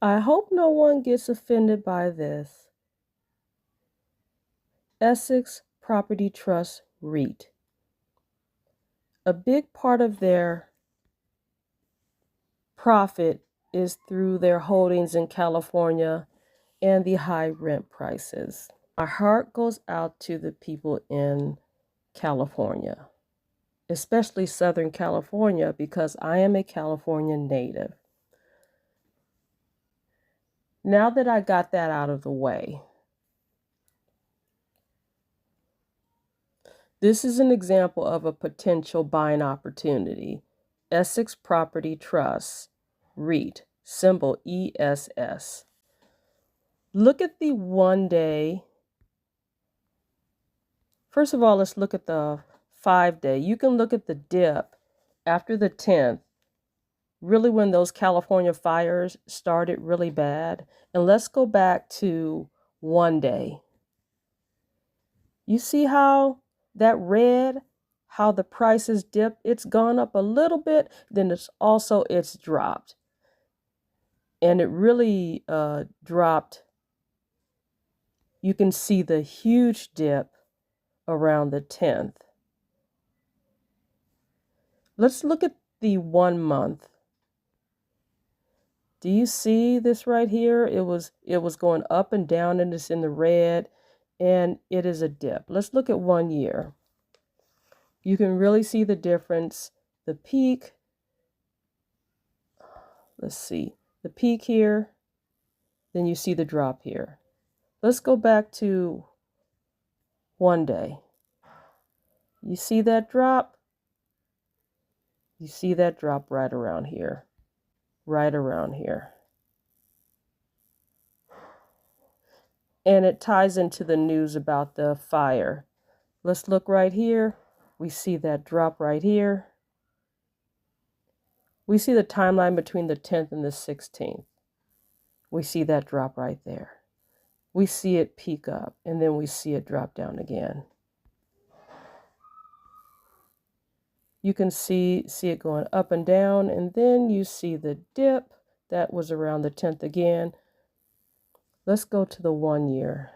I hope no one gets offended by this. Essex Property Trust REIT. A big part of their profit is through their holdings in California and the high rent prices. My heart goes out to the people in California, especially Southern California, because I am a California native. Now that I got that out of the way, this is an example of a potential buying opportunity. Essex Property Trust, REIT, symbol ESS. Look at the 1 day. First of all, let's look at the 5 day. You can look at the dip after the 10th, really when those California fires started really bad. And let's go back to 1 day. You see how that red, how the prices dipped? It's gone up a little bit, then it's dropped. And it really dropped. You can see the huge dip around the 10th. Let's look at the 1 month. Do you see this right here? It was going up and down, and it's in the red, and it is a dip. Let's look at 1 year. You can really see the difference. The peak, let's see, the peak here, then you see the drop here. Let's go back to 1 day. You see that drop? You see that drop right around here, right around here. And it ties into the news about the fire. Let's look right here. We see that drop right here. We see the timeline between the 10th and the 16th. We see that drop right there. We see it peak up, and then we see it drop down again. You can see it going up and down, and then you see the dip. That was around the 10th again. Let's go to the 1 year.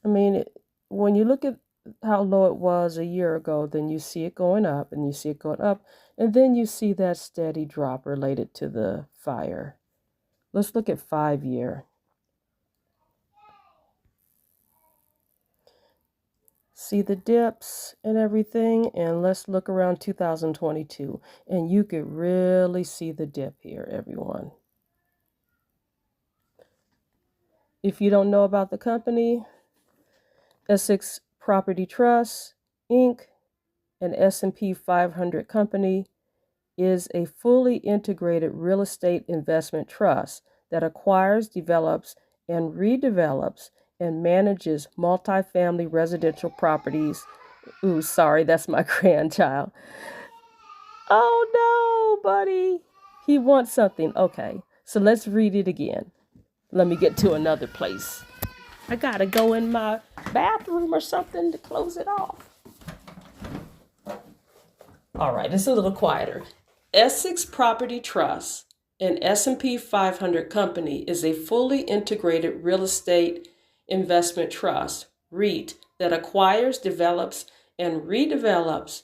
I mean, when you look at how low it was a year ago, then you see it going up, and you see it going up, and then you see that steady drop related to the fire. Let's look at 5 year. See the dips and everything, and let's look around 2022, and you could really see the dip here, everyone. If you don't know about the company, Essex Property Trust, Inc., an S&P 500 company, is a fully integrated real estate investment trust that acquires, develops, and redevelops and manages multifamily residential properties. Ooh, sorry, that's my grandchild. Oh no, buddy. He wants something. Okay, so let's read it again. Let me get to another place. I gotta go in my bathroom or something to close it off. All right, it's a little quieter. Essex Property Trust, an S&P 500 company, is a fully integrated real estate investment trust, REIT, that acquires, develops, and redevelops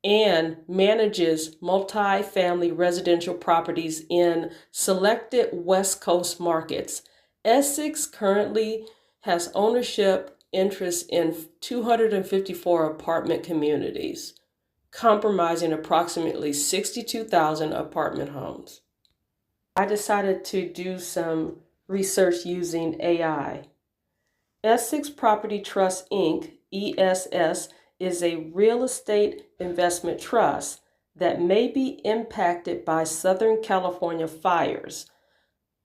and manages multi-family residential properties in selected West Coast markets. Essex currently has ownership interest in 254 apartment communities, comprising approximately 62,000 apartment homes. I decided to do some research using AI. Essex Property Trust, Inc., ESS, is a real estate investment trust that may be impacted by Southern California fires.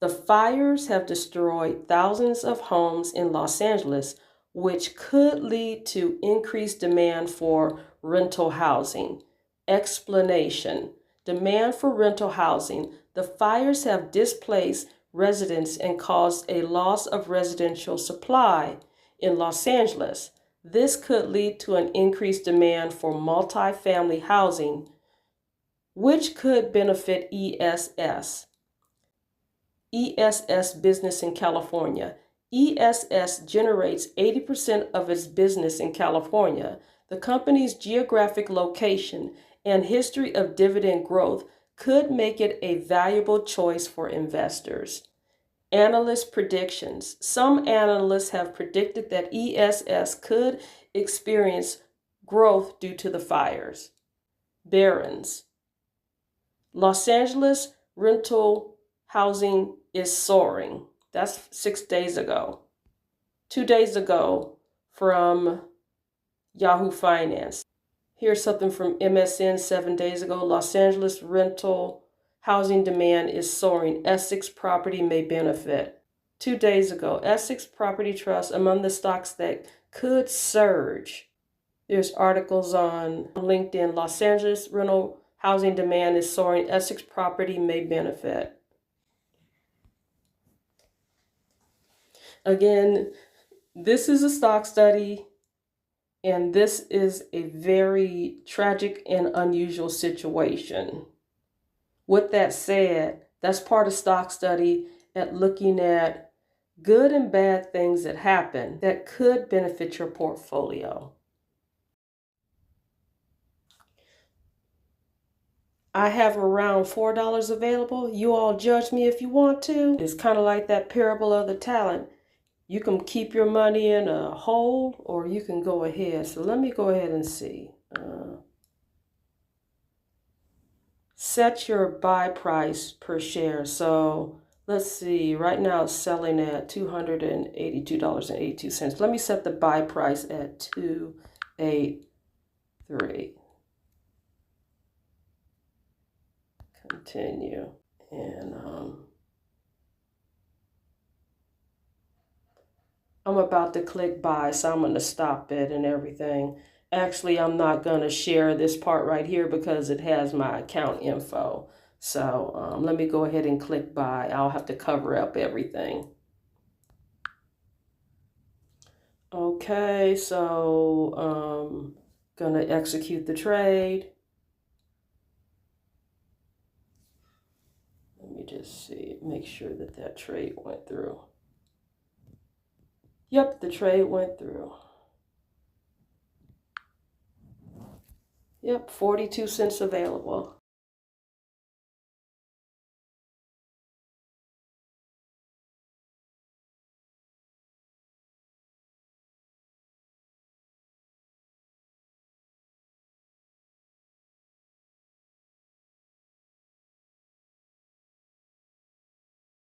The fires have destroyed thousands of homes in Los Angeles, which could lead to increased demand for rental housing. Explanation: demand for rental housing. The fires have displaced residents and caused a loss of residential supply in Los Angeles. This could lead to an increased demand for multifamily housing, which could benefit ESS. ESS business in California. ESS generates 80% of its business in California. The company's geographic location and history of dividend growth could make it a valuable choice for investors. Analyst predictions. Some analysts have predicted that ESS could experience growth due to the fires. Barron's. Los Angeles rental housing is soaring. That's 6 days ago. 2 days ago from Yahoo Finance. Here's something from MSN 7 days ago. Los Angeles rental housing demand is soaring. Essex property may benefit. 2 days ago, Essex Property Trust among the stocks that could surge. There's articles on LinkedIn. Los Angeles rental housing demand is soaring. Essex property may benefit. Again, this is a stock study, and this is a very tragic and unusual situation. With that said, that's part of stock study at looking at good and bad things that happen that could benefit your portfolio. I have around $4 available. You all judge me if you want to. It's kind of like that parable of the talent. You can keep your money in a hole or you can go ahead. So let me go ahead and see. Set your buy price per share. So let's see. Right now it's selling at $282.82. Let me set the buy price at $283. Continue. And I'm about to click buy, so I'm going to stop it and everything. Actually, I'm not going to share this part right here because it has my account info. So let me go ahead and click buy. I'll have to cover up everything. Okay, so going to execute the trade. Let me just see, make sure that that trade went through. Yep, the trade went through. Yep, 42 cents available.